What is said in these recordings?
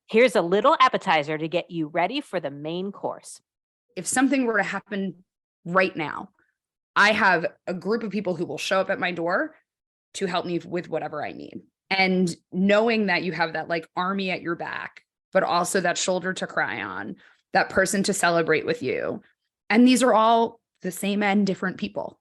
Here's a little appetizer to get you ready for the main course. If something were to happen right now, I have a group of people who will show up at my door to help me with whatever I need. And knowing that you have that like army at your back, but also that shoulder to cry on, that person to celebrate with you. And these are all the same and different people.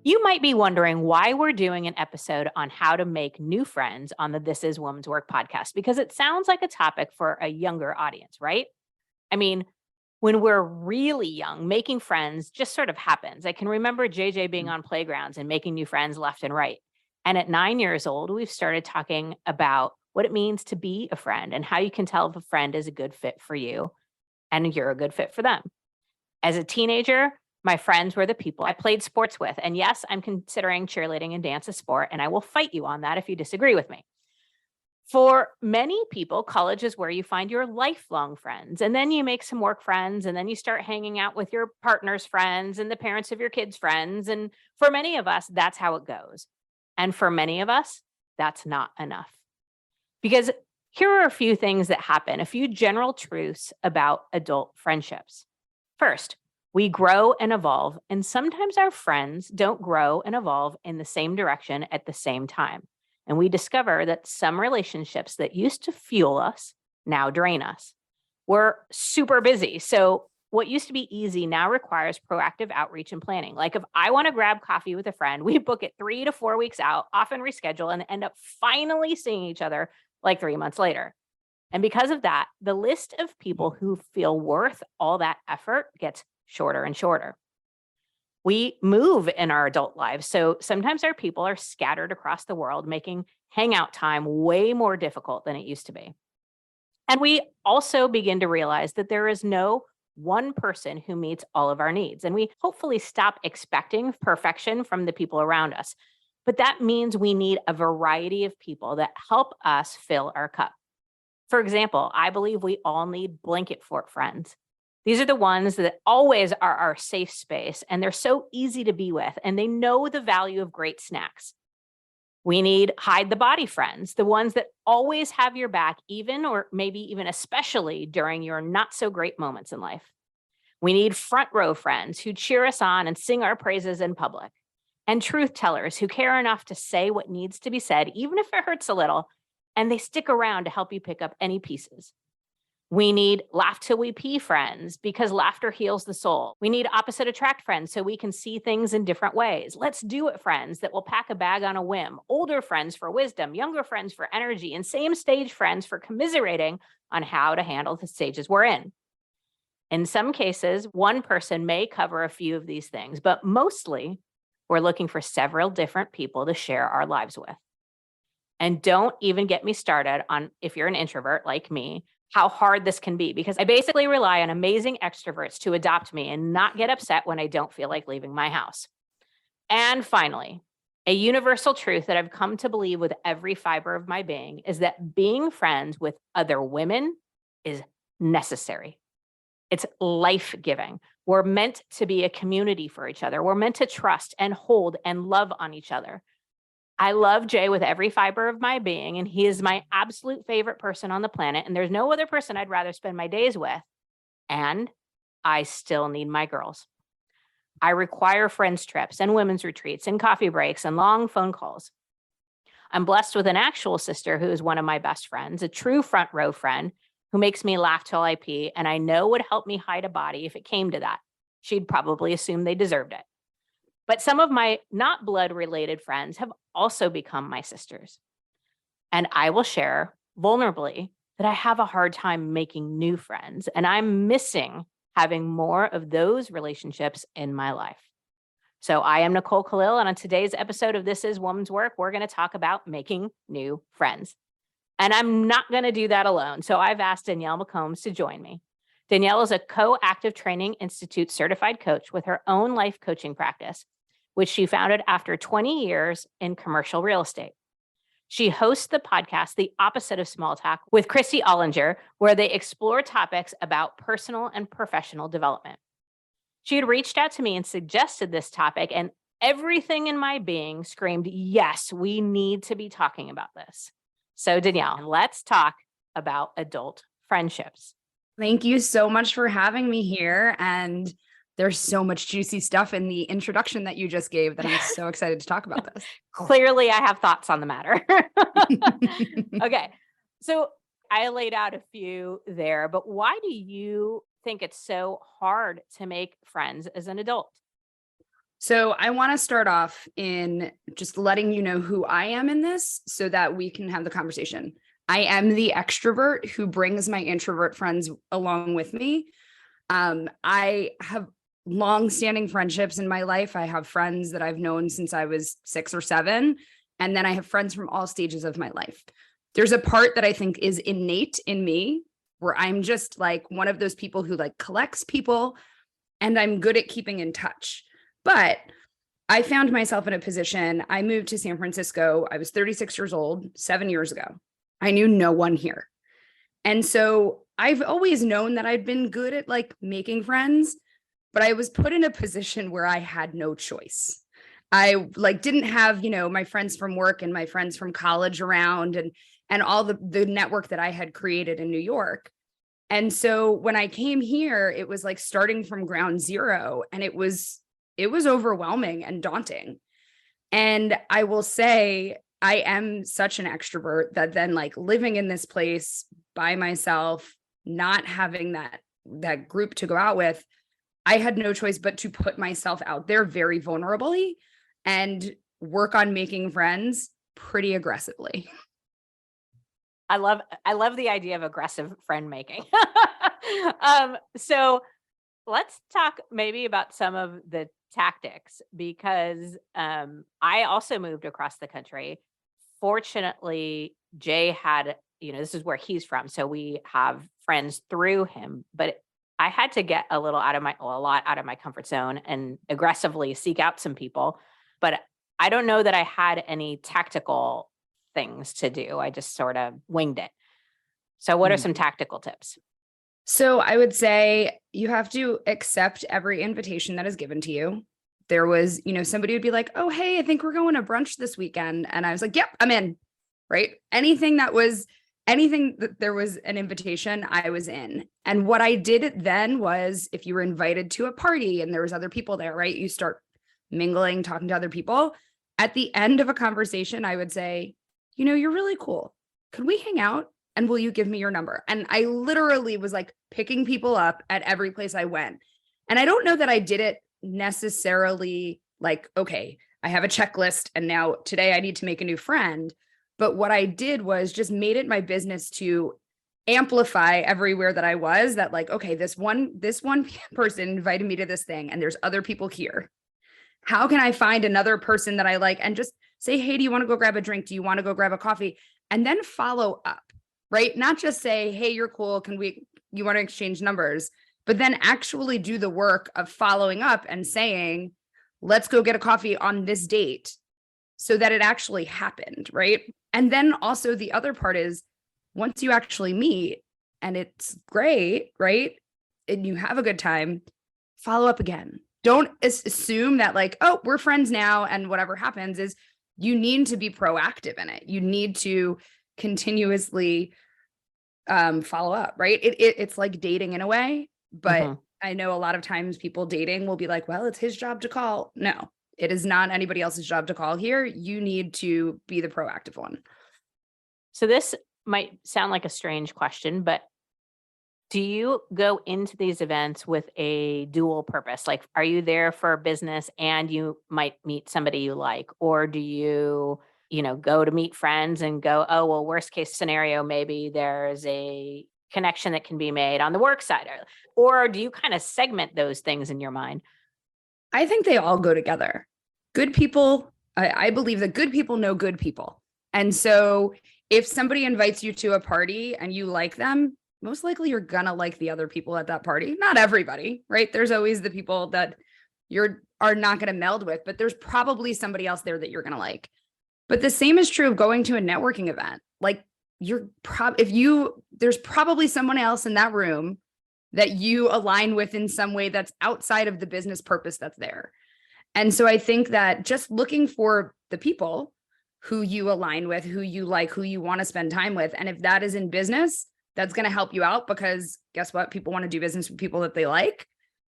You might be wondering why we're doing an episode on how to make new friends on the This Is Women's Work podcast, because it sounds like a topic for a younger audience, right? I mean, when we're really young, making friends just sort of happens. I can remember JJ being on playgrounds and making new friends left and right. And at 9 years old, we've started talking about what it means to be a friend and how you can tell if a friend is a good fit for you and you're a good fit for them. As a teenager, my friends were the people I played sports with. And yes, I'm considering cheerleading and dance a sport, and I will fight you on that if you disagree with me. For many people, college is where you find your lifelong friends, and then you make some work friends, and then you start hanging out with your partner's friends and the parents of your kids' friends. And for many of us, that's how it goes. And for many of us, that's not enough. Because here are a few things that happen, a few general truths about adult friendships. First, we grow and evolve, and sometimes our friends don't grow and evolve in the same direction at the same time. And we discover that some relationships that used to fuel us now drain us. We're super busy. So what used to be easy now requires proactive outreach and planning. Like if I want to grab coffee with a friend, we book it 3 to 4 weeks out, often reschedule, and end up finally seeing each other like 3 months later. And because of that, the list of people who feel worth all that effort gets shorter and shorter. We move in our adult lives, so sometimes our people are scattered across the world, making hangout time way more difficult than it used to be. And we also begin to realize that there is no one person who meets all of our needs, and we hopefully stop expecting perfection from the people around us. But that means we need a variety of people that help us fill our cup. For example, I believe we all need blanket fort friends. These are the ones that always are our safe space, and they're so easy to be with, and they know the value of great snacks. We need hide the body friends, the ones that always have your back, even or maybe even especially during your not so great moments in life. We need front row friends who cheer us on and sing our praises in public, and truth tellers who care enough to say what needs to be said, even if it hurts a little, and they stick around to help you pick up any pieces. We need laugh till we pee friends because laughter heals the soul. We need opposite attract friends so we can see things in different ways. Let's do it friends that will pack a bag on a whim. Older friends for wisdom, younger friends for energy, and same stage friends for commiserating on how to handle the stages we're in. In some cases, one person may cover a few of these things, but mostly we're looking for several different people to share our lives with. And don't even get me started on, if you're an introvert like me, how hard this can be, because I basically rely on amazing extroverts to adopt me and not get upset when I don't feel like leaving my house. And finally, a universal truth that I've come to believe with every fiber of my being is that being friends with other women is necessary. It's life-giving. We're meant to be a community for each other. We're meant to trust and hold and love on each other. I love Jay with every fiber of my being, and he is my absolute favorite person on the planet, and there's no other person I'd rather spend my days with. And I still need my girls. I require friends trips and women's retreats and coffee breaks and long phone calls. I'm blessed with an actual sister who is one of my best friends, a true front row friend who makes me laugh till I pee, and I know would help me hide a body if it came to that. She'd probably assume they deserved it. But some of my not blood-related friends have also become my sisters. And I will share vulnerably that I have a hard time making new friends, and I'm missing having more of those relationships in my life. So I am Nicole Khalil, and on today's episode of This Is Women's Work, we're going to talk about making new friends. And I'm not going to do that alone. So I've asked Danielle McCombs to join me. Danielle is a Co-Active Training Institute certified coach with her own life coaching practice, which she founded after 20 years in commercial real estate. She hosts the podcast, The Opposite of Small Talk, with Christy Ollinger, where they explore topics about personal and professional development. She had reached out to me and suggested this topic, and everything in my being screamed, yes, we need to be talking about this. So Danielle, let's talk about adult friendships. Thank you so much for having me here. And there's so much juicy stuff in the introduction that you just gave that I'm so excited to talk about this. Clearly, I have thoughts on the matter. Okay. So I laid out a few there, but why do you think it's so hard to make friends as an adult? So I want to start off in just letting you know who I am in this so that we can have the conversation. I am the extrovert who brings my introvert friends along with me. I have long-standing friendships in my life. I have friends that I've known since I was 6 or 7, and then I have friends from all stages of my life. There's a part that I think is innate in me where I'm just like one of those people who like collects people, and I'm good at keeping in touch. But I found myself in a position. I moved to San Francisco. I was 36 years old, 7 years ago. I knew no one here. And so I've always known that I'd been good at like making friends, but I was put in a position where I had no choice. I like didn't have, my friends from work and my friends from college around and all the network that I had created in New York. And so when I came here, it was like starting from ground zero, and it was overwhelming and daunting. And I will say I am such an extrovert that then like living in this place by myself, not having that group to go out with, I had no choice but to put myself out there very vulnerably and work on making friends pretty aggressively. I love the idea of aggressive friend making. So let's talk maybe about some of the tactics, because I also moved across the country. Fortunately, Jay had, this is where he's from, so we have friends through him, but I had to get a lot out of my comfort zone and aggressively seek out some people. But I don't know that I had any tactical things to do. I just sort of winged it. So what are some tactical tips? So I would say you have to accept every invitation that is given to you. There was, somebody would be like, oh, hey, I think we're going to brunch this weekend. And I was like, yep, I'm in, right? Anything that there was an invitation, I was in. And what I did then was, if you were invited to a party and there was other people there, right? You start mingling, talking to other people. At the end of a conversation, I would say, you're really cool. Could we hang out? And will you give me your number? And I literally was like picking people up at every place I went. And I don't know that I did it necessarily like, okay, I have a checklist and now today I need to make a new friend. But what I did was just made it my business to amplify everywhere that I was, that like, okay, this one person invited me to this thing and there's other people here. How can I find another person that I like and just say, hey, do you want to go grab a drink? Do you want to go grab a coffee? And then follow up, right? Not just say, hey, you're cool. You want to exchange numbers, but then actually do the work of following up and saying, let's go get a coffee on this date, so that it actually happened, right? And then also the other part is, once you actually meet and it's great, right? And you have a good time, follow up again. Don't assume that like, oh, we're friends now and whatever happens. Is you need to be proactive in it. You need to continuously follow up, right? It's like dating in a way, but I know a lot of times people dating will be like, well, it's his job to call. No, it is not anybody else's job to call here. You need to be the proactive one. So this might sound like a strange question, but do you go into these events with a dual purpose? Like, are you there for business and you might meet somebody you like? Or do you, go to meet friends and go, oh, well, worst case scenario, maybe there's a connection that can be made on the work side? Or do you kind of segment those things in your mind? I think they all go together. Good people, I believe that good people know good people. And so if somebody invites you to a party and you like them, most likely you're gonna like the other people at that party. Not everybody, right? There's always the people that are not gonna meld with, but there's probably somebody else there that you're gonna like. But the same is true of going to a networking event. Like there's probably someone else in that room that you align with in some way that's outside of the business purpose that's there. And so I think that just looking for the people who you align with, who you like, who you want to spend time with. And if that is in business, that's going to help you out, because guess what? People want to do business with people that they like.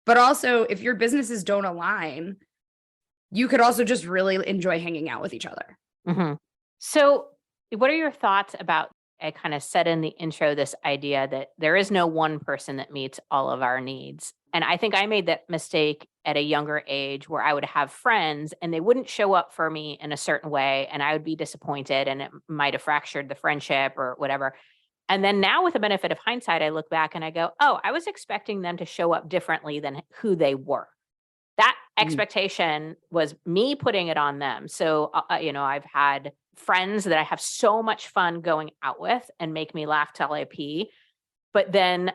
But also, if your businesses don't align, you could also just really enjoy hanging out with each other. Mm-hmm. So what are your thoughts about, I kind of said in the intro, this idea that there is no one person that meets all of our needs. And I think I made that mistake at a younger age where I would have friends and they wouldn't show up for me in a certain way, and I would be disappointed, and it might have fractured the friendship or whatever. And then now, with the benefit of hindsight, I look back and I go, oh, I was expecting them to show up differently than who they were. That expectation was me putting it on them. So, I've had friends that I have so much fun going out with and make me laugh till I pee, but then,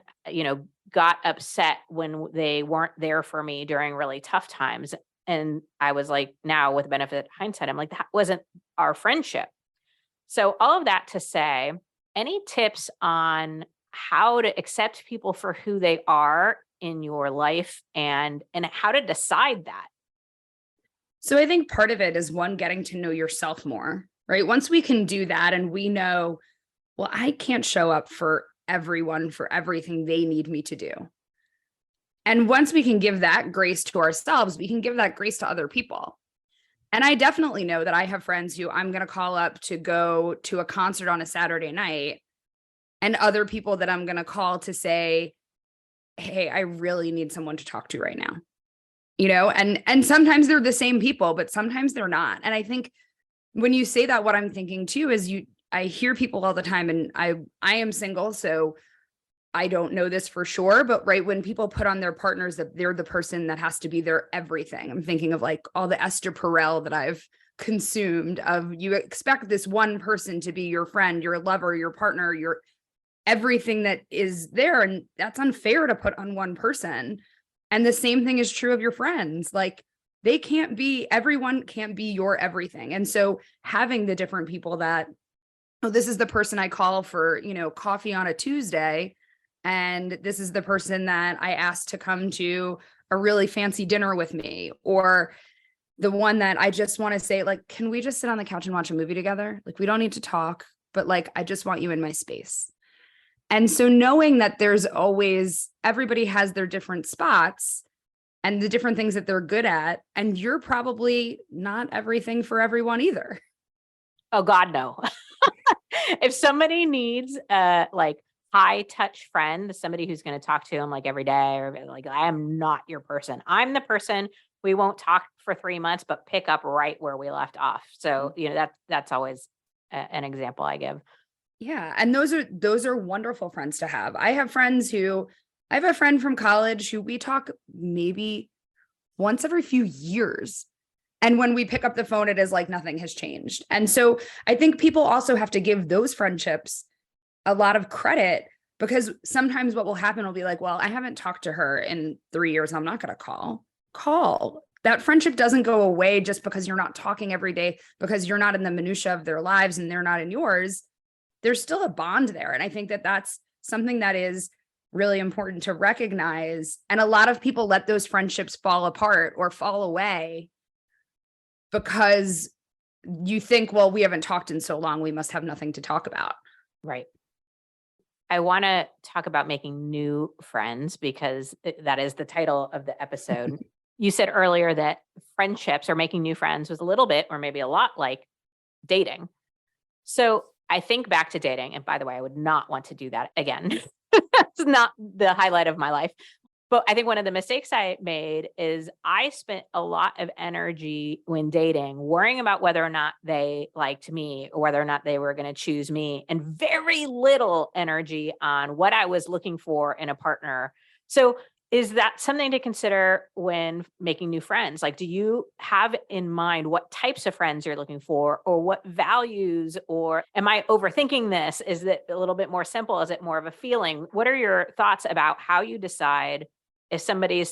got upset when they weren't there for me during really tough times. And I was like, now with the benefit of hindsight, I'm like, that wasn't our friendship. So all of that to say, any tips on how to accept people for who they are in your life, and how to decide that? So I think part of it is, one, getting to know yourself more, right? Once we can do that and we know, well, I can't show up for everyone for everything they need me to do. And once we can give that grace to ourselves, we can give that grace to other people. And I definitely know that I have friends who I'm going to call up to go to a concert on a Saturday night, and other people that I'm going to call to say, hey, I really need someone to talk to right now. And sometimes they're the same people, but sometimes they're not. And I think when you say that, what I'm thinking too is, I hear people all the time, and I am single, so I don't know this for sure, but right, when people put on their partners that they're the person that has to be their everything, I'm thinking of like all the Esther Perel that I've consumed of, you expect this one person to be your friend, your lover, your partner, your everything that is there. And that's unfair to put on one person. And the same thing is true of your friends. Like, everyone can't be your everything. And so having the different people that, oh, this is the person I call for, coffee on a Tuesday, and this is the person that I asked to come to a really fancy dinner with me, or the one that I just want to say, like, can we just sit on the couch and watch a movie together? Like, we don't need to talk, but like, I just want you in my space. And so knowing that everybody has their different spots and the different things that they're good at, and you're probably not everything for everyone either. Oh God, no. If somebody needs like high touch friend, somebody who's going to talk to them like every day, or like, I am not your person. I'm the person we won't talk for 3 months, but pick up right where we left off. So, that's always an example I give. Yeah. And those are wonderful friends to have. I have a friend from college who we talk maybe once every few years. And when we pick up the phone, it is like nothing has changed. And so I think people also have to give those friendships a lot of credit, because sometimes what will happen will be like, well, I haven't talked to her in 3 years. I'm not going to call. That friendship doesn't go away just because you're not talking every day, because you're not in the minutia of their lives and they're not in yours. There's still a bond there. And I think that that's something that is really important to recognize. And a lot of people let those friendships fall apart or fall away because you think, well, we haven't talked in so long, we must have nothing to talk about. Right. I want to talk about making new friends, because that is the title of the episode. You said earlier that friendships or making new friends was a little bit, or maybe a lot, like dating. So I think back to dating, and by the way, I would not want to do that again. It's not the highlight of my life. But I think one of the mistakes I made is I spent a lot of energy when dating worrying about whether or not they liked me, or whether or not they were going to choose me, and very little energy on what I was looking for in a partner. So is that something to consider when making new friends? Like, do you have in mind what types of friends you're looking for, or what values, or am I overthinking this? Is it a little bit more simple? Is it more of a feeling? What are your thoughts about how you decide if somebody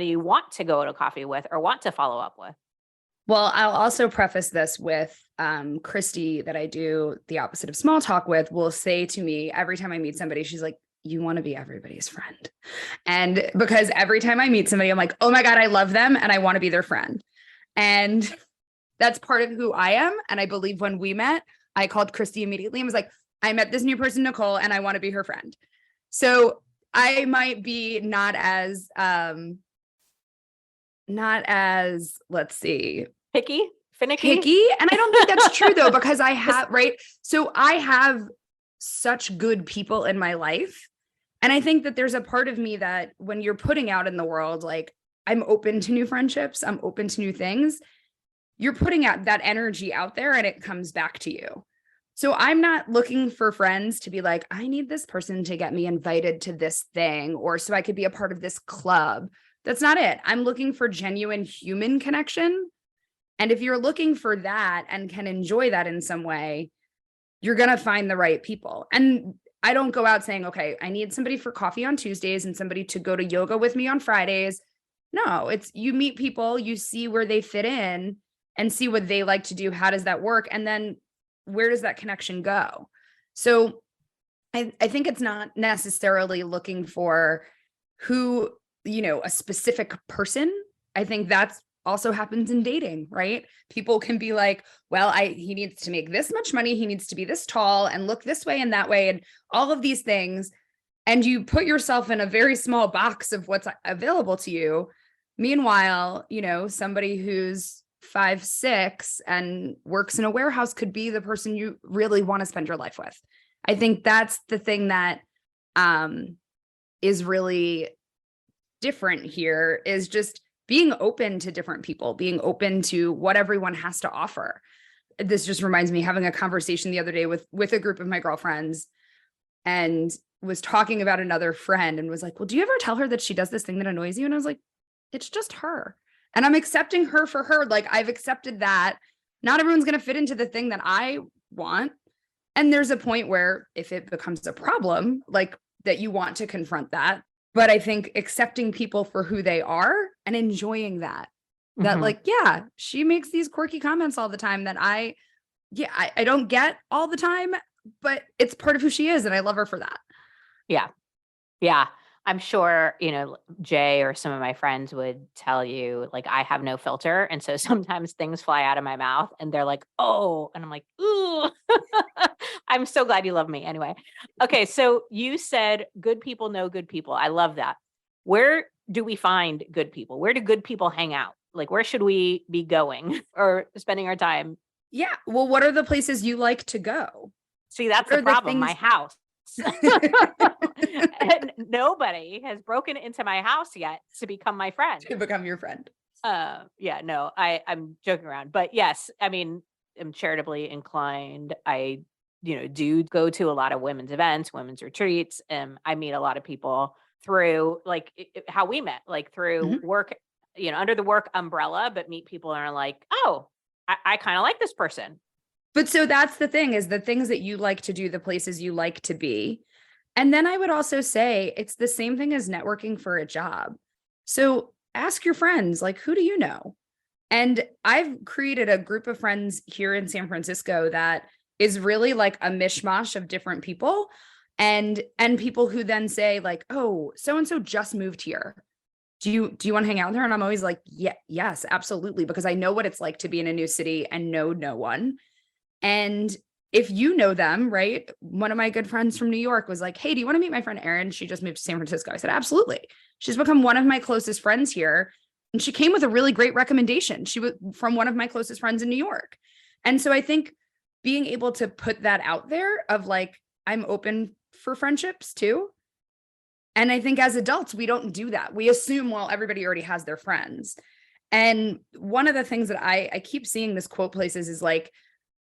you want to go to coffee with or want to follow up with? Well, I'll also preface this with Christy, that I do the opposite of small talk with, will say to me every time I meet somebody, she's like, you want to be everybody's friend. And because every time I meet somebody, I'm like, oh my God, I love them and I want to be their friend. And that's part of who I am. And I believe when we met, I called Christy immediately and was like, I met this new person, Nicole, and I want to be her friend. So I might be not as, let's see, finicky. And I don't think that's true though, because I have, right. So I have such good people in my life. And I think that there's a part of me that when you're putting out in the world, like I'm open to new friendships, I'm open to new things. You're putting out that energy out there and it comes back to you. So I'm not looking for friends to be like, I need this person to get me invited to this thing, or so I could be a part of this club. That's not it. I'm looking for genuine human connection. And if you're looking for that and can enjoy that in some way, you're going to find the right people. And I don't go out saying, okay, I need somebody for coffee on Tuesdays and somebody to go to yoga with me on Fridays. No, it's you meet people, you see where they fit in and see what they like to do. How does that work? And then where does that connection go? So I think it's not necessarily looking for who, a specific person. I think that's also happens in dating, right? People can be like, well, he needs to make this much money. He needs to be this tall and look this way and that way and all of these things. And you put yourself in a very small box of what's available to you. Meanwhile, somebody who's 5'6" and works in a warehouse could be the person you really want to spend your life with. I think that's the thing that is really different here, is just being open to different people, being open to what everyone has to offer. This just reminds me having a conversation the other day with a group of my girlfriends, and was talking about another friend and was like, well, do you ever tell her that she does this thing that annoys you? And I was like, it's just her. And I'm accepting her for her. Like I've accepted that not everyone's going to fit into the thing that I want. And there's a point where if it becomes a problem, like that you want to confront that. But I think accepting people for who they are and enjoying that, like, yeah, she makes these quirky comments all the time that I don't get all the time, but it's part of who she is. And I love her for that. Yeah. Yeah. I'm sure, Jay or some of my friends would tell you, like, I have no filter. And so sometimes things fly out of my mouth and they're like, oh, and I'm like, ooh, I'm so glad you love me anyway. Okay. So you said good people know good people. I love that. Where do we find good people? Where do good people hang out? Like, where should we be going or spending our time? Yeah. Well, what are the places you like to go? See, that's the problem. My house. And nobody has broken into my house yet to become my friend. To become your friend. Yeah, no, I'm joking around, but yes, I mean, I'm charitably inclined. I, do go to a lot of women's events, women's retreats. I meet a lot of people through like how we met, like through work, under the work umbrella, but meet people and are like, oh, I kind of like this person. But so that's the thing, is the things that you like to do, the places you like to be. And then I would also say it's the same thing as networking for a job. So ask your friends, like, who do you know? And I've created a group of friends here in San Francisco that is really like a mishmash of different people, and people who then say like, oh, so-and-so just moved here. Do you want to hang out with her? And I'm always like, yes, absolutely. Because I know what it's like to be in a new city and know no one. And if you know them, right? One of my good friends from New York was like, hey, do you want to meet my friend Erin? She just moved to San Francisco. I said, absolutely. She's become one of my closest friends here. And she came with a really great recommendation. She was from one of my closest friends in New York. And so I think being able to put that out there of like, I'm open for friendships too. And I think as adults, we don't do that. We assume, well, everybody already has their friends. And one of the things that I keep seeing this quote places is like,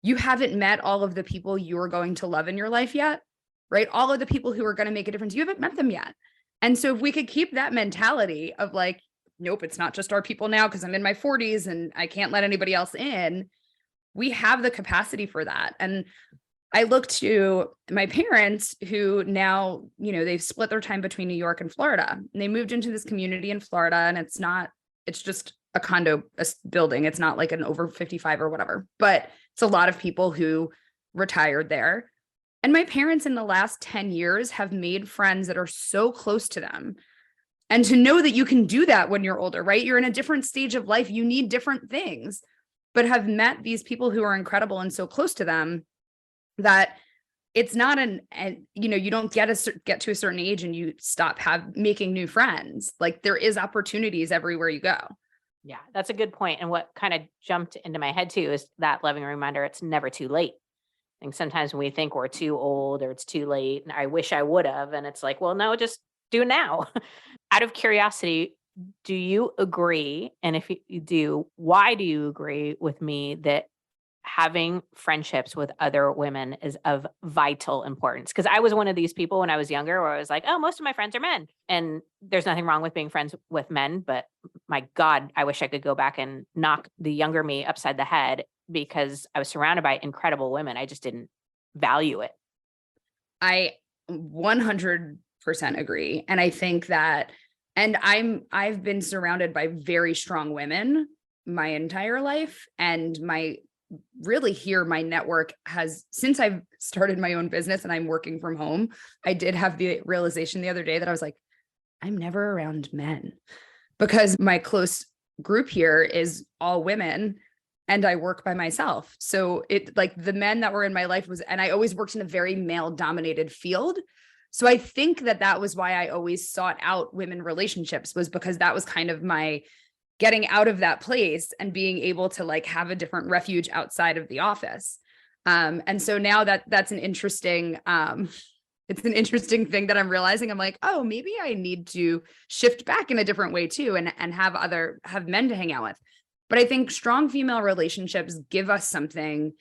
you haven't met all of the people you're going to love in your life yet, right? All of the people who are going to make a difference, you haven't met them yet. And so if we could keep that mentality of like, nope, it's not just our people now because I'm in my 40s and I can't let anybody else in, we have the capacity for that. And I look to my parents who now, they've split their time between New York and Florida. And they moved into this community in Florida, and it's just a condo building. It's not like an over 55 or whatever, but it's a lot of people who retired there. And my parents in the last 10 years have made friends that are so close to them. And to know that you can do that when you're older, right? You're in a different stage of life. You need different things, but have met these people who are incredible and so close to them that it's not you don't get to a certain age and you stop making new friends. Like there is opportunities everywhere you go. Yeah, that's a good point. And what kind of jumped into my head too is that loving reminder, it's never too late. I think sometimes when we think we're too old or it's too late, and I wish I would have, and it's like, well, no, just do it now. Out of curiosity, do you agree? And if you do, why do you agree with me that having friendships with other women is of vital importance? Because I was one of these people when I was younger where I was like, oh, most of my friends are men. And there's nothing wrong with being friends with men. But my God, I wish I could go back and knock the younger me upside the head because I was surrounded by incredible women. I just didn't value it. I 100% agree. And I think that, and I've been surrounded by very strong women my entire life. And my network has, since I've started my own business and I'm working from home, I did have the realization the other day that I was like, I'm never around men because my close group here is all women and I work by myself. So it like the men that were in my life and I always worked in a very male dominated field. So I think that was why I always sought out women relationships, was because that was kind of my getting out of that place and being able to like have a different refuge outside of the office. And so now that's an interesting, it's an interesting thing that I'm realizing. I'm like, oh, maybe I need to shift back in a different way too, and have men to hang out with. But I think strong female relationships give us something.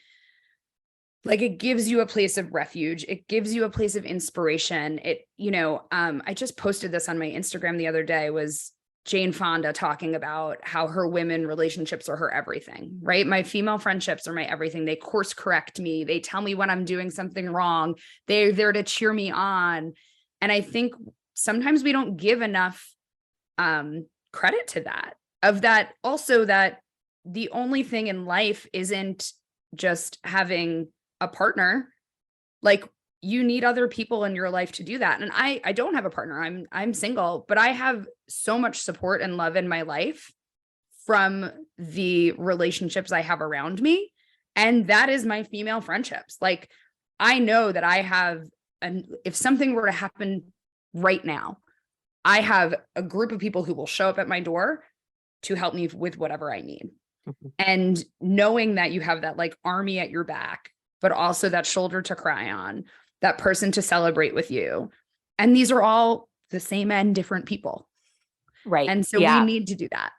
Like it gives you a place of refuge. It gives you a place of inspiration. I just posted this on my Instagram the other day, was Jane Fonda talking about how her women relationships are her everything, right? My female friendships are my everything. They course correct me. They tell me when I'm doing something wrong. They're there to cheer me on. And I think sometimes we don't give enough credit to that, also that the only thing in life isn't just having a partner. Like you need other people in your life to do that. And I don't have a partner. I'm single, but I have so much support and love in my life from the relationships I have around me. And that is my female friendships. Like I know that I have, if something were to happen right now, I have a group of people who will show up at my door to help me with whatever I need. Mm-hmm. And knowing that you have that like army at your back, but also that shoulder to cry on, that person to celebrate with you. And these are all the same and different people. Right. And so we need to do that.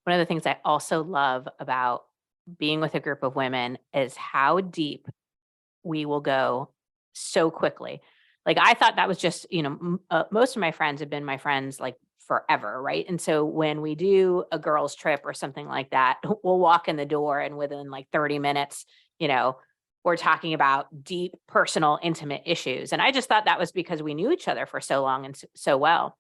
One of the things I also love about being with a group of women is how deep we will go so quickly. Like I thought that was just, most of my friends have been my friends like forever. Right. And so when we do a girls trip or something like that, we'll walk in the door and within like 30 minutes, we're talking about deep, personal, intimate issues. And I just thought that was because we knew each other for so long and so well.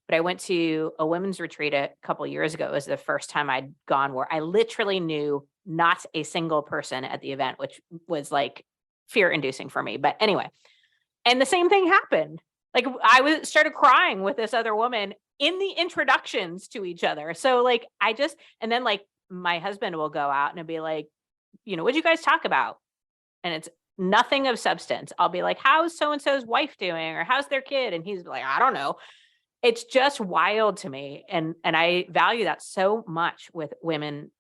But I went to a women's retreat a couple of years ago. It was the first time I'd gone where I literally knew not a single person at the event, which was like fear-inducing for me. But anyway, and the same thing happened. Like started crying with this other woman in the introductions to each other. So like and then like my husband will go out and be like, what'd you guys talk about? And it's nothing of substance. I'll be like, how's so-and-so's wife doing? Or how's their kid? And he's like, I don't know. It's just wild to me. And I value that so much with women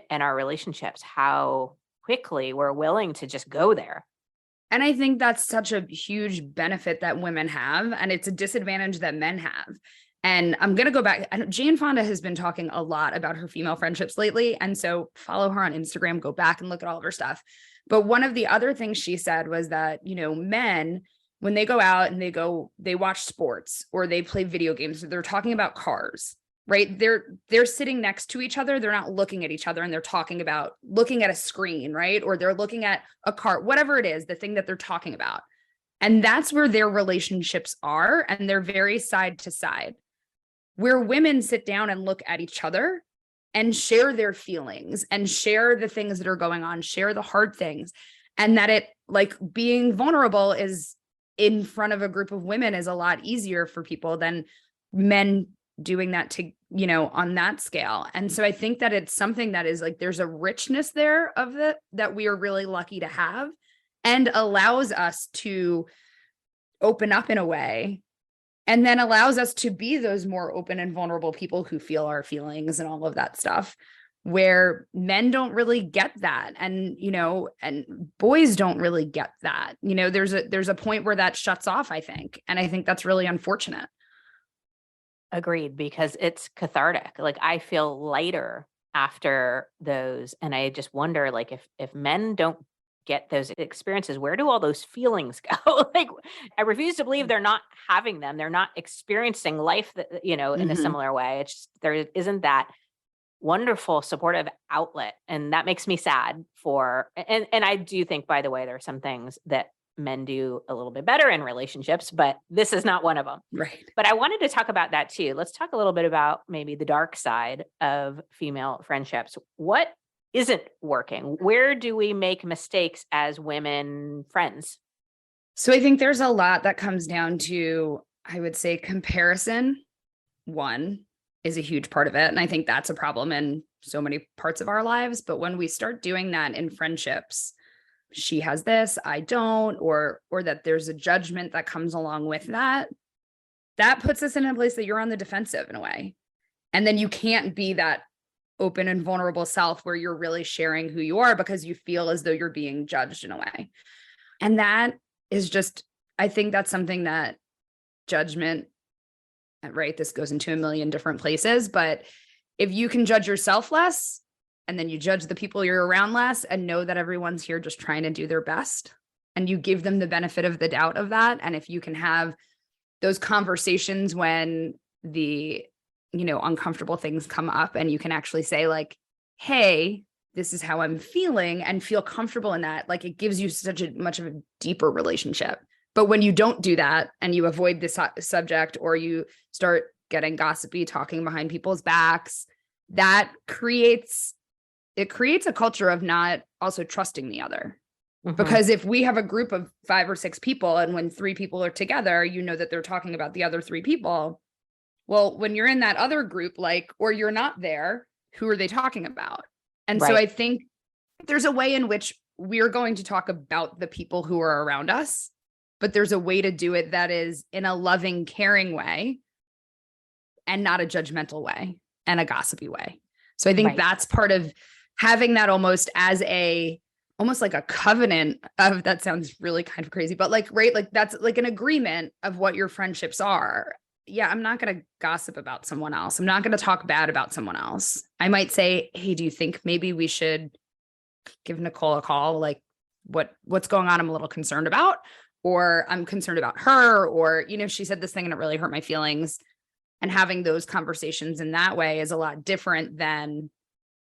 and our relationships, how quickly we're willing to just go there. And I think that's such a huge benefit that women have. And it's a disadvantage that men have. And I'm going to go back. Jane Fonda has been talking a lot about her female friendships lately. And so follow her on Instagram, go back and look at all of her stuff. But one of the other things she said was that, men, when they go out and they watch sports or they play video games, they're talking about cars, right? They're sitting next to each other. They're not looking at each other and they're talking about looking at a screen, right? Or they're looking at a car, whatever it is, the thing that they're talking about. And that's where their relationships are. And they're very side to side. Where women sit down and look at each other and share their feelings and share the things that are going on, share the hard things. and that it like being vulnerable is in front of a group of women is a lot easier for people than men doing that to, on that scale. And so I think that it's something that is like, there's a richness there of that we are really lucky to have, and allows us to open up in a way, and then allows us to be those more open and vulnerable people who feel our feelings and all of that stuff, where men don't really get that. And, and boys don't really get that. There's a point where that shuts off, I think. And I think that's really unfortunate. Agreed, because it's cathartic. Like I feel lighter after those. And I just wonder, like, if men don't get those experiences, where do all those feelings go? Like I refuse to believe they're not having them. They're not experiencing life that, in a Mhm. similar way. It's just, there isn't that wonderful supportive outlet. And that makes me sad and I do think, by the way, there are some things that men do a little bit better in relationships, but this is not one of them. Right. But I wanted to talk about that too. Let's talk a little bit about maybe the dark side of female friendships. What isn't working? Where do we make mistakes as women friends? So I think there's a lot that comes down to, I would say, comparison. One is a huge part of it. And I think that's a problem in so many parts of our lives. But when we start doing that in friendships, she has this, I don't, or that there's a judgment that comes along with that, that puts us in a place that you're on the defensive in a way. And then you can't be that open and vulnerable self where you're really sharing who you are, because you feel as though you're being judged in a way. And that is just, I think that's something that judgment, right? This goes into a million different places, but if you can judge yourself less, and then you judge the people you're around less, and know that everyone's here just trying to do their best, and you give them the benefit of the doubt of that. And if you can have those conversations when the, uncomfortable things come up, and you can actually say like, hey, this is how I'm feeling, and feel comfortable in that, like it gives you such a much of a deeper relationship. But when you don't do that, and you avoid this subject, or you start getting gossipy, talking behind people's backs, that creates a culture of not also trusting the other. Mhm. Because if we have a group of 5 or 6 people, and when 3 people are together, that they're talking about the other 3 people. Well, when you're in that other group, or you're not there, who are they talking about? And so Right. I think there's a way in which we're going to talk about the people who are around us, but there's a way to do it that is in a loving, caring way, and not a judgmental way and a gossipy way. So I think Right. that's part of having that almost as almost like a covenant of, that sounds really kind of crazy, but right, that's like an agreement of what your friendships are. Yeah, I'm not going to gossip about someone else. I'm not going to talk bad about someone else. I might say, hey, do you think maybe we should give Nicole a call? Like what's going on? I'm a little concerned about, or I'm concerned about her, or, she said this thing and it really hurt my feelings. And having those conversations in that way is a lot different than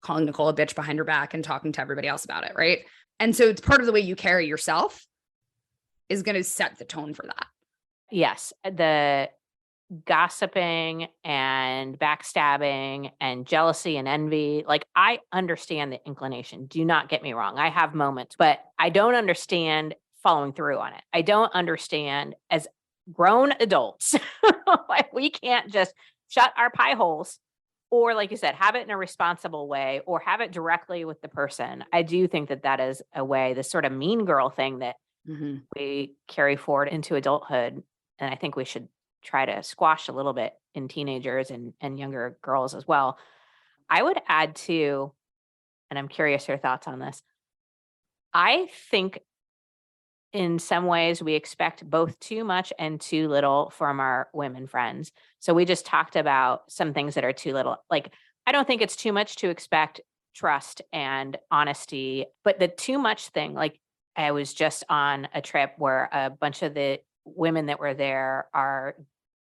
calling Nicole a bitch behind her back and talking to everybody else about it. Right. And so it's part of the way you carry yourself is going to set the tone for that. Yes. The gossiping and backstabbing and jealousy and envy. Like I understand the inclination. Do not get me wrong. I have moments, but I don't understand following through on it. I don't understand as grown adults. Like we can't just shut our pie holes, or like you said, have it in a responsible way, or have it directly with the person. I do think that is a way, this sort of mean girl thing that we carry forward into adulthood. And I think we should try to squash a little bit in teenagers and younger girls as well. I would add too, and I'm curious your thoughts on this. I think in some ways we expect both too much and too little from our women friends. So we just talked about some things that are too little. Like, I don't think it's too much to expect trust and honesty, but the too much thing, like I was just on a trip where a bunch of the women that were there are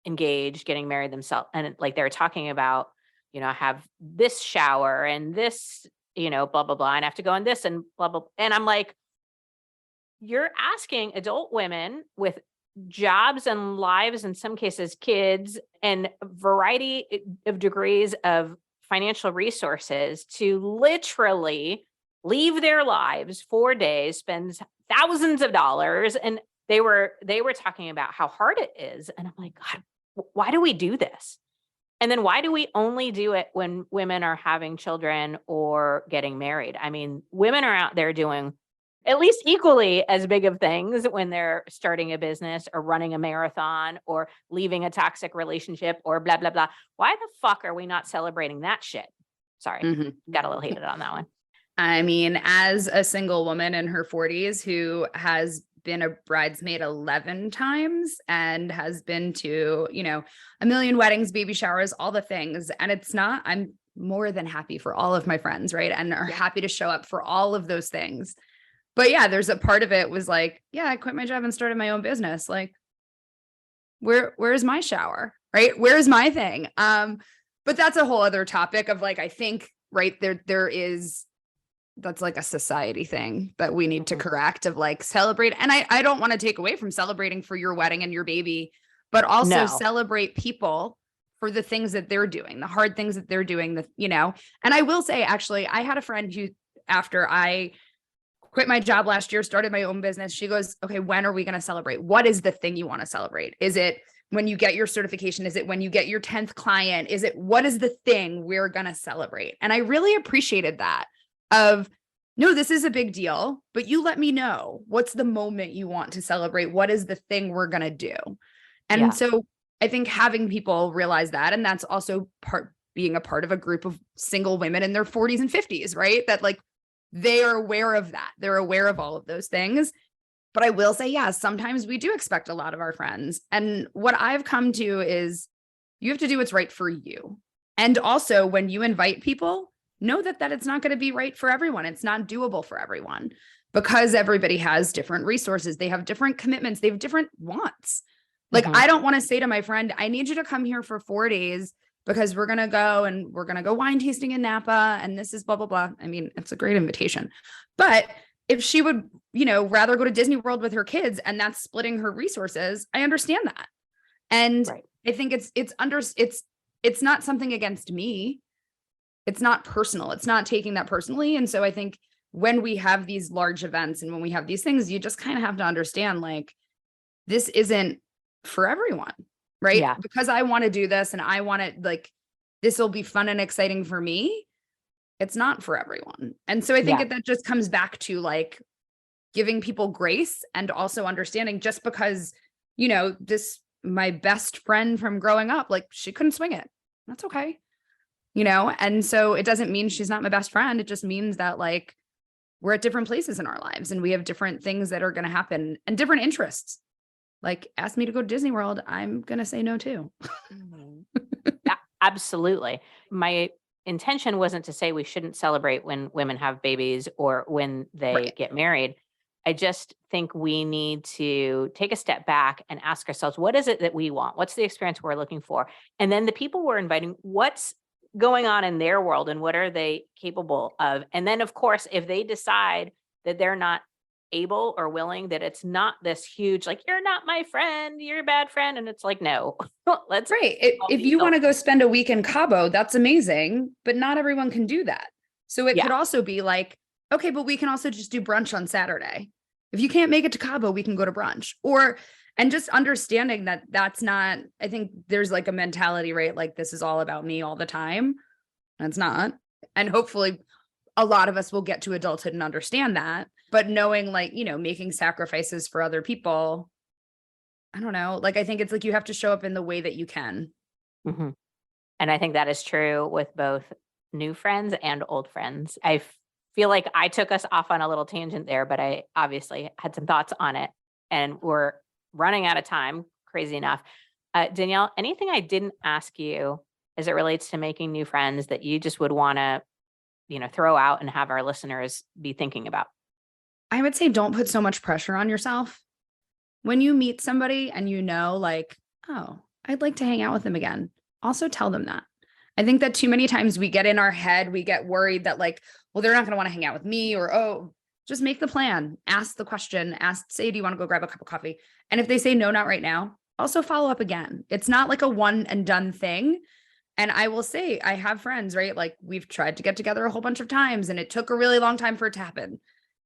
engaged, getting married themselves. And like they were talking about, I have this shower and this, blah, blah, blah. And I have to go on this and blah, blah. And I'm like, you're asking adult women with jobs and lives, in some cases, kids, and a variety of degrees of financial resources to literally leave their lives 4 days, spend thousands of dollars. And they were talking about how hard it is. And I'm like, God, why do we do this? And then why do we only do it when women are having children or getting married? I mean, women are out there doing at least equally as big of things when they're starting a business or running a marathon or leaving a toxic relationship or blah, blah, blah. Why the fuck are we not celebrating that shit? Sorry, got a little heated on that one. I mean, as a single woman in her 40s who has been a bridesmaid 11 times and has been to, a million weddings, baby showers, all the things. And I'm more than happy for all of my friends, right? And are happy to show up for all of those things. But yeah, there's a part of it was like, yeah, I quit my job and started my own business. Like, where's my shower, right? Where's my thing? But that's a whole other topic of like, I think, right, that's like a society thing that we need to correct of like celebrate. And I don't want to take away from celebrating for your wedding and your baby, but also celebrate people for the things that they're doing, the hard things that they're doing, and I will say, actually, I had a friend who, after I quit my job last year, started my own business, she goes, okay, when are we going to celebrate? What is the thing you want to celebrate? Is it when you get your certification? Is it when you get your 10th client? What is the thing we're going to celebrate? And I really appreciated that. No, this is a big deal, but you let me know what's the moment you want to celebrate. What is the thing we're going to do? And so I think having people realize that, and that's also being a part of a group of single women in their 40s and 50s, right? That like, they are aware of that. They're aware of all of those things. But I will say, sometimes we do expect a lot of our friends. And what I've come to is you have to do what's right for you. And also when you invite people, know that it's not going to be right for everyone. It's not doable for everyone because everybody has different resources. They have different commitments. They have different wants. Like, I don't want to say to my friend, I need you to come here for 4 days because we're going to go wine tasting in Napa. And this is blah, blah, blah. I mean, it's a great invitation, but if she would, rather go to Disney World with her kids and that's splitting her resources, I understand that. And I think it's not something against me. It's not personal. It's not taking that personally. And so I think when we have these large events and when we have these things, you just kind of have to understand, like, this isn't for everyone, right? Yeah. Because I want to do this and I want it, like, this will be fun and exciting for me. It's not for everyone. And so I think that just comes back to like giving people grace and also understanding, just because, my best friend from growing up, like, she couldn't swing it. That's okay. And so it doesn't mean she's not my best friend. It just means that, like, we're at different places in our lives and we have different things that are going to happen and different interests. Like, ask me to go to Disney World, I'm going to say no too. Yeah, absolutely. My intention wasn't to say we shouldn't celebrate when women have babies or when they get married. I just think we need to take a step back and ask ourselves, what is it that we want? What's the experience we're looking for? And then the people we're inviting, what's going on in their world and what are they capable of? And then, of course, if they decide that they're not able or willing, that it's not this huge, like, you're not my friend, you're a bad friend. And it's like, no, let's. Right. If you want to go spend a week in Cabo, that's amazing, but not everyone can do that. So it could also be like, okay, but we can also just do brunch on Saturday. If you can't make it to Cabo, we can go to brunch. And just understanding that that's not, I think there's like a mentality, right? Like, this is all about me all the time. And it's not. And hopefully a lot of us will get to adulthood and understand that. But knowing, like, making sacrifices for other people, I don't know. Like, I think it's like you have to show up in the way that you can. Mm-hmm. And I think that is true with both new friends and old friends. I feel like I took us off on a little tangent there, but I obviously had some thoughts on it, and we're running out of time, crazy enough. Danielle, anything I didn't ask you as it relates to making new friends that you just would want to, throw out and have our listeners be thinking about? I would say don't put so much pressure on yourself. When you meet somebody and like, oh, I'd like to hang out with them again, also tell them that. I think that too many times we get in our head, we get worried that, like, well, they're not going to want to hang out with me, or, just make the plan, ask the question, say, do you want to go grab a cup of coffee? And if they say no, not right now, also follow up again. It's not like a one and done thing. And I will say, I have friends, right? Like we've tried to get together a whole bunch of times and it took a really long time for it to happen.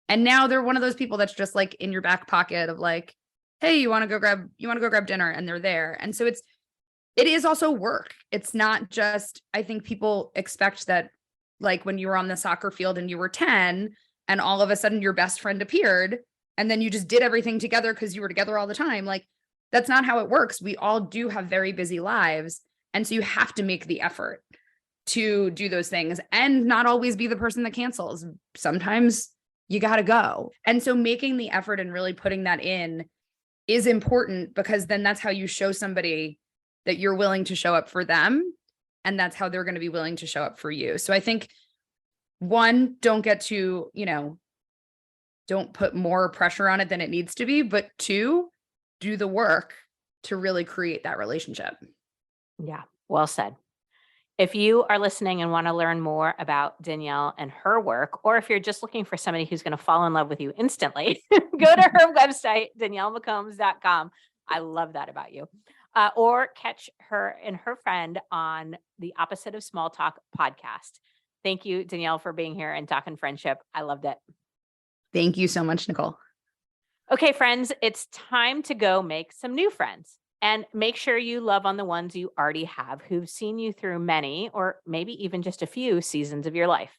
And now they're one of those people that's just like in your back pocket of like, hey, you want to go grab dinner, and they're there. And so it is also work. It's not just, I think people expect that like when you were on the soccer field and you were 10 and all of a sudden your best friend appeared and then you just did everything together because you were together all the time. Like that's not how it works. We all do have very busy lives. And so you have to make the effort to do those things and not always be the person that cancels. Sometimes you got to go. And so making the effort and really putting that in is important, because then that's how you show somebody that you're willing to show up for them. And that's how they're going to be willing to show up for you. So I think, one, don't get too, don't put more pressure on it than it needs to be. But two, do the work to really create that relationship. Yeah, well said. If you are listening and want to learn more about Danielle and her work, or if you're just looking for somebody who's going to fall in love with you instantly, go to her website, daniellemccombs.com. I love that about you. Or catch her and her friend on the Opposite of Small Talk podcast. Thank you, Danielle, for being here and talking friendship. I loved it. Thank you so much, Nicole. Okay, friends, it's time to go make some new friends. And make sure you love on the ones you already have who've seen you through many, or maybe even just a few seasons of your life.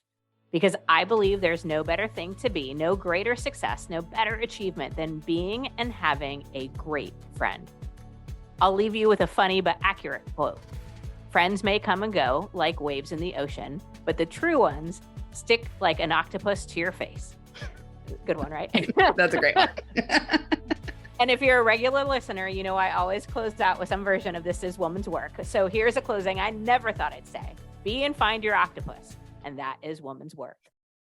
Because I believe there's no better thing to be, no greater success, no better achievement than being and having a great friend. I'll leave you with a funny but accurate quote. Friends may come and go like waves in the ocean, but the true ones stick like an octopus to your face. Good one, right? That's a great one. And if you're a regular listener, you know I always close out with some version of This Is Woman's Work. So here's a closing I never thought I'd say. Be and find your octopus. And that is woman's work.